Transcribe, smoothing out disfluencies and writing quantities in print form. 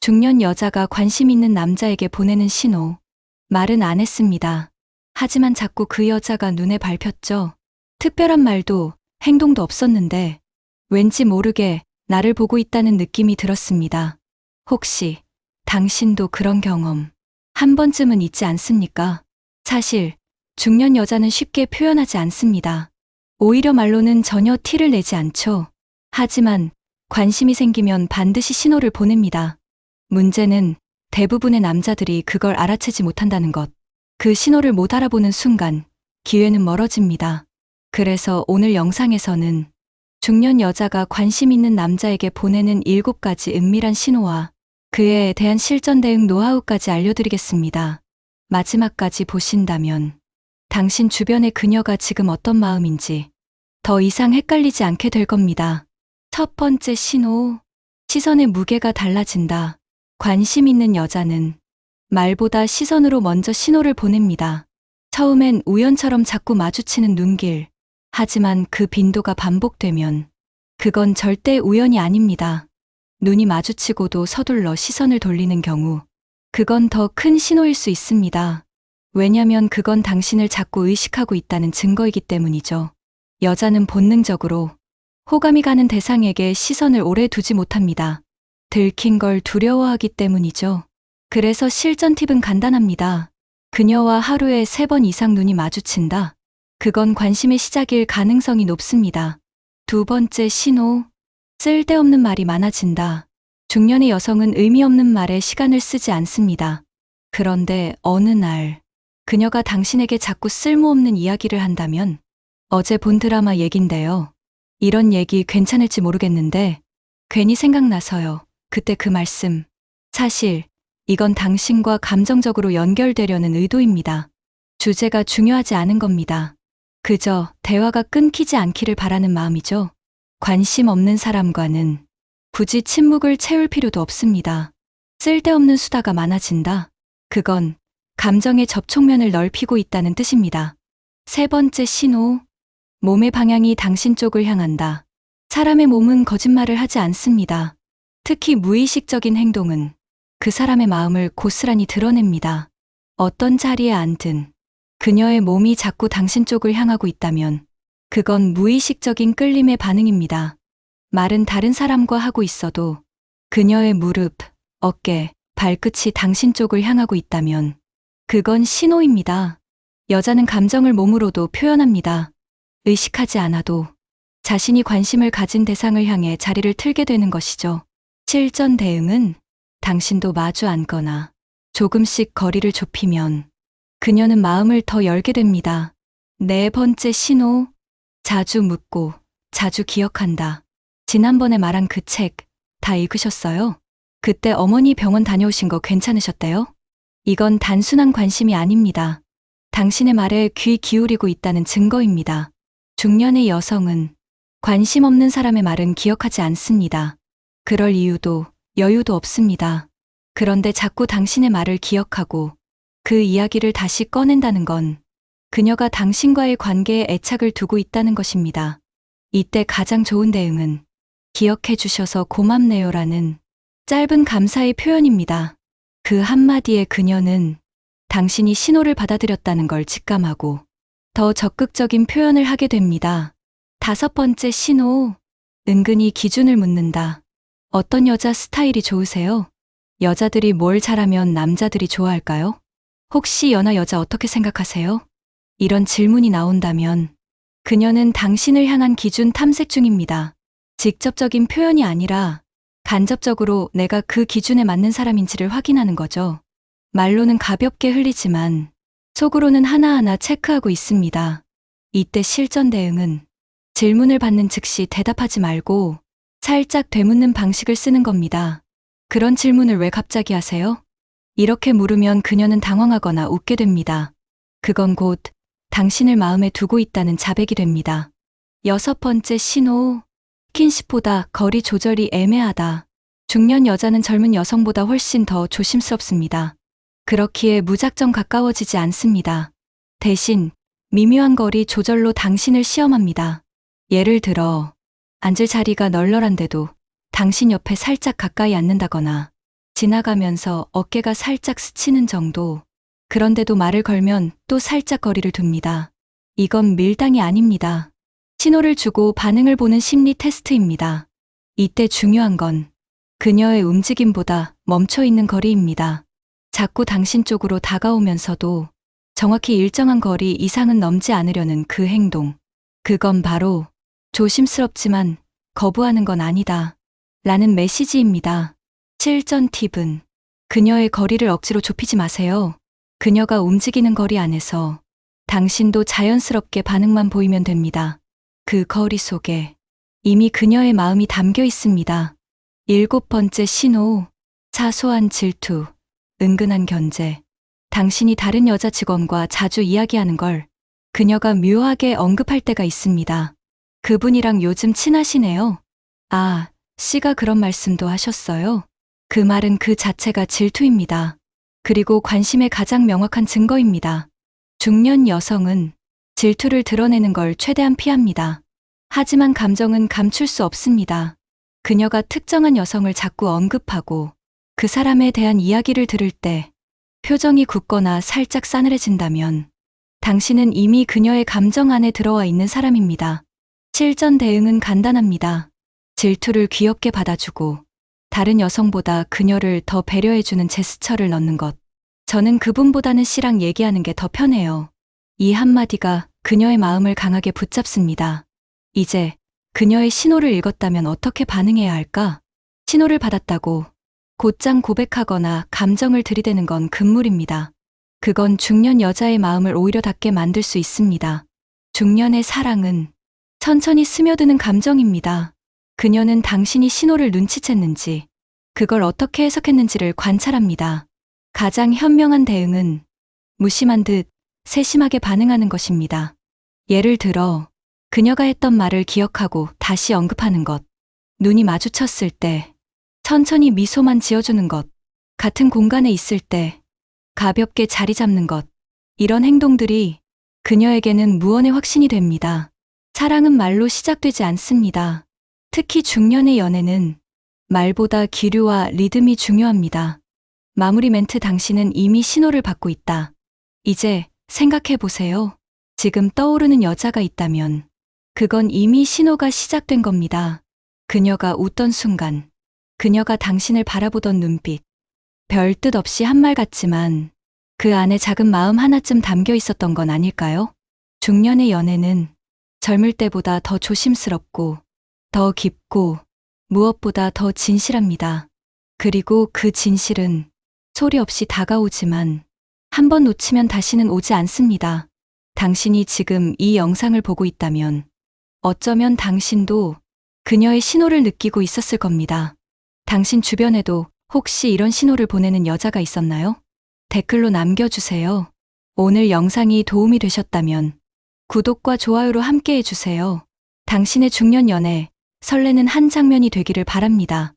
중년 여자가 관심 있는 남자에게 보내는 신호. 말은 안 했습니다. 하지만 자꾸 그 여자가 눈에 밟혔죠. 특별한 말도 행동도 없었는데 왠지 모르게 나를 보고 있다는 느낌이 들었습니다. 혹시 당신도 그런 경험 한 번쯤은 있지 않습니까? 사실 중년 여자는 쉽게 표현하지 않습니다. 오히려 말로는 전혀 티를 내지 않죠. 하지만 관심이 생기면 반드시 신호를 보냅니다. 문제는 대부분의 남자들이 그걸 알아채지 못한다는 것. 그 신호를 못 알아보는 순간 기회는 멀어집니다. 그래서 오늘 영상에서는 중년 여자가 관심 있는 남자에게 보내는 7가지 은밀한 신호와 그에 대한 실전 대응 노하우까지 알려드리겠습니다. 마지막까지 보신다면 당신 주변의 그녀가 지금 어떤 마음인지 더 이상 헷갈리지 않게 될 겁니다. 첫 번째 신호. 시선의 무게가 달라진다. 관심 있는 여자는 말보다 시선으로 먼저 신호를 보냅니다. 처음엔 우연처럼 자꾸 마주치는 눈길. 하지만 그 빈도가 반복되면 그건 절대 우연이 아닙니다. 눈이 마주치고도 서둘러 시선을 돌리는 경우 그건 더 큰 신호일 수 있습니다. 왜냐면 그건 당신을 자꾸 의식하고 있다는 증거이기 때문이죠. 여자는 본능적으로 호감이 가는 대상에게 시선을 오래 두지 못합니다. 들킨 걸 두려워하기 때문이죠. 그래서 실전 팁은 간단합니다. 그녀와 하루에 3번 이상 눈이 마주친다. 그건 관심의 시작일 가능성이 높습니다. 두 번째 신호. 쓸데없는 말이 많아진다. 중년의 여성은 의미 없는 말에 시간을 쓰지 않습니다. 그런데 어느 날 그녀가 당신에게 자꾸 쓸모없는 이야기를 한다면 어제 본 드라마 얘긴데요. 이런 얘기 괜찮을지 모르겠는데 괜히 생각나서요. 그때 그 말씀. 사실 이건 당신과 감정적으로 연결되려는 의도입니다. 주제가 중요하지 않은 겁니다. 그저 대화가 끊기지 않기를 바라는 마음이죠. 관심 없는 사람과는 굳이 침묵을 채울 필요도 없습니다. 쓸데없는 수다가 많아진다. 그건 감정의 접촉면을 넓히고 있다는 뜻입니다. 세 번째 신호. 몸의 방향이 당신 쪽을 향한다. 사람의 몸은 거짓말을 하지 않습니다. 특히 무의식적인 행동은 그 사람의 마음을 고스란히 드러냅니다. 어떤 자리에 앉든 그녀의 몸이 자꾸 당신 쪽을 향하고 있다면 그건 무의식적인 끌림의 반응입니다. 말은 다른 사람과 하고 있어도 그녀의 무릎, 어깨, 발끝이 당신 쪽을 향하고 있다면 그건 신호입니다. 여자는 감정을 몸으로도 표현합니다. 의식하지 않아도 자신이 관심을 가진 대상을 향해 자리를 틀게 되는 것이죠. 실전 대응은 당신도 마주 앉거나 조금씩 거리를 좁히면 그녀는 마음을 더 열게 됩니다. 네 번째 신호. 자주 묻고 자주 기억한다. 지난번에 말한 그 책 다 읽으셨어요? 그때 어머니 병원 다녀오신 거 괜찮으셨대요? 이건 단순한 관심이 아닙니다. 당신의 말에 귀 기울이고 있다는 증거입니다. 중년의 여성은 관심 없는 사람의 말은 기억하지 않습니다. 그럴 이유도 여유도 없습니다. 그런데 자꾸 당신의 말을 기억하고 그 이야기를 다시 꺼낸다는 건 그녀가 당신과의 관계에 애착을 두고 있다는 것입니다. 이때 가장 좋은 대응은 기억해 주셔서 고맙네요라는 짧은 감사의 표현입니다. 그 한마디에 그녀는 당신이 신호를 받아들였다는 걸 직감하고 더 적극적인 표현을 하게 됩니다. 다섯 번째 신호. 은근히 기준을 묻는다. 어떤 여자 스타일이 좋으세요? 여자들이 뭘 잘하면 남자들이 좋아할까요? 혹시 연하 여자 어떻게 생각하세요? 이런 질문이 나온다면 그녀는 당신을 향한 기준 탐색 중입니다. 직접적인 표현이 아니라 간접적으로 내가 그 기준에 맞는 사람인지를 확인하는 거죠. 말로는 가볍게 흘리지만 속으로는 하나하나 체크하고 있습니다. 이때 실전 대응은 질문을 받는 즉시 대답하지 말고 살짝 되묻는 방식을 쓰는 겁니다. 그런 질문을 왜 갑자기 하세요? 이렇게 물으면 그녀는 당황하거나 웃게 됩니다. 그건 곧 당신을 마음에 두고 있다는 자백이 됩니다. 여섯 번째 신호. 스킨십보다 거리 조절이 애매하다. 중년 여자는 젊은 여성보다 훨씬 더 조심스럽습니다. 그렇기에 무작정 가까워지지 않습니다. 대신 미묘한 거리 조절로 당신을 시험합니다. 예를 들어 앉을 자리가 널널한데도 당신 옆에 살짝 가까이 앉는다거나 지나가면서 어깨가 살짝 스치는 정도. 그런데도 말을 걸면 또 살짝 거리를 둡니다. 이건 밀당이 아닙니다. 신호를 주고 반응을 보는 심리 테스트입니다. 이때 중요한 건 그녀의 움직임보다 멈춰 있는 거리입니다. 자꾸 당신 쪽으로 다가오면서도 정확히 일정한 거리 이상은 넘지 않으려는 그 행동. 그건 바로 조심스럽지만 거부하는 건 아니다. 라는 메시지입니다. 실전 팁은 그녀의 거리를 억지로 좁히지 마세요. 그녀가 움직이는 거리 안에서 당신도 자연스럽게 반응만 보이면 됩니다. 그 거리 속에 이미 그녀의 마음이 담겨 있습니다. 7번째 신호, 사소한 질투, 은근한 견제. 당신이 다른 여자 직원과 자주 이야기하는 걸 그녀가 묘하게 언급할 때가 있습니다. 그분이랑 요즘 친하시네요. 아, 씨가 그런 말씀도 하셨어요? 그 말은 그 자체가 질투입니다. 그리고 관심의 가장 명확한 증거입니다. 중년 여성은 질투를 드러내는 걸 최대한 피합니다. 하지만 감정은 감출 수 없습니다. 그녀가 특정한 여성을 자꾸 언급하고 그 사람에 대한 이야기를 들을 때 표정이 굳거나 살짝 싸늘해진다면 당신은 이미 그녀의 감정 안에 들어와 있는 사람입니다. 실전 대응은 간단합니다. 질투를 귀엽게 받아주고 다른 여성보다 그녀를 더 배려해주는 제스처를 넣는 것. 저는 그분보다는 씨랑 얘기하는 게 더 편해요. 이 한마디가 그녀의 마음을 강하게 붙잡습니다. 이제 그녀의 신호를 읽었다면 어떻게 반응해야 할까? 신호를 받았다고 곧장 고백하거나 감정을 들이대는 건 금물입니다. 그건 중년 여자의 마음을 오히려 닫게 만들 수 있습니다. 중년의 사랑은 천천히 스며드는 감정입니다. 그녀는 당신이 신호를 눈치챘는지, 그걸 어떻게 해석했는지를 관찰합니다. 가장 현명한 대응은 무심한 듯 세심하게 반응하는 것입니다. 예를 들어, 그녀가 했던 말을 기억하고 다시 언급하는 것, 눈이 마주쳤을 때 천천히 미소만 지어주는 것, 같은 공간에 있을 때 가볍게 자리 잡는 것, 이런 행동들이 그녀에게는 무언의 확신이 됩니다. 사랑은 말로 시작되지 않습니다. 특히 중년의 연애는 말보다 기류와 리듬이 중요합니다. 마무리 멘트 당신은 이미 신호를 받고 있다. 이제 생각해 보세요. 지금 떠오르는 여자가 있다면 그건 이미 신호가 시작된 겁니다. 그녀가 웃던 순간, 그녀가 당신을 바라보던 눈빛, 별 뜻 없이 한 말 같지만 그 안에 작은 마음 하나쯤 담겨 있었던 건 아닐까요? 중년의 연애는 젊을 때보다 더 조심스럽고 더 깊고 무엇보다 더 진실합니다. 그리고 그 진실은 소리 없이 다가오지만 한 번 놓치면 다시는 오지 않습니다. 당신이 지금 이 영상을 보고 있다면 어쩌면 당신도 그녀의 신호를 느끼고 있었을 겁니다. 당신 주변에도 혹시 이런 신호를 보내는 여자가 있었나요? 댓글로 남겨주세요. 오늘 영상이 도움이 되셨다면 구독과 좋아요로 함께 해주세요. 당신의 중년 연애, 설레는 한 장면이 되기를 바랍니다.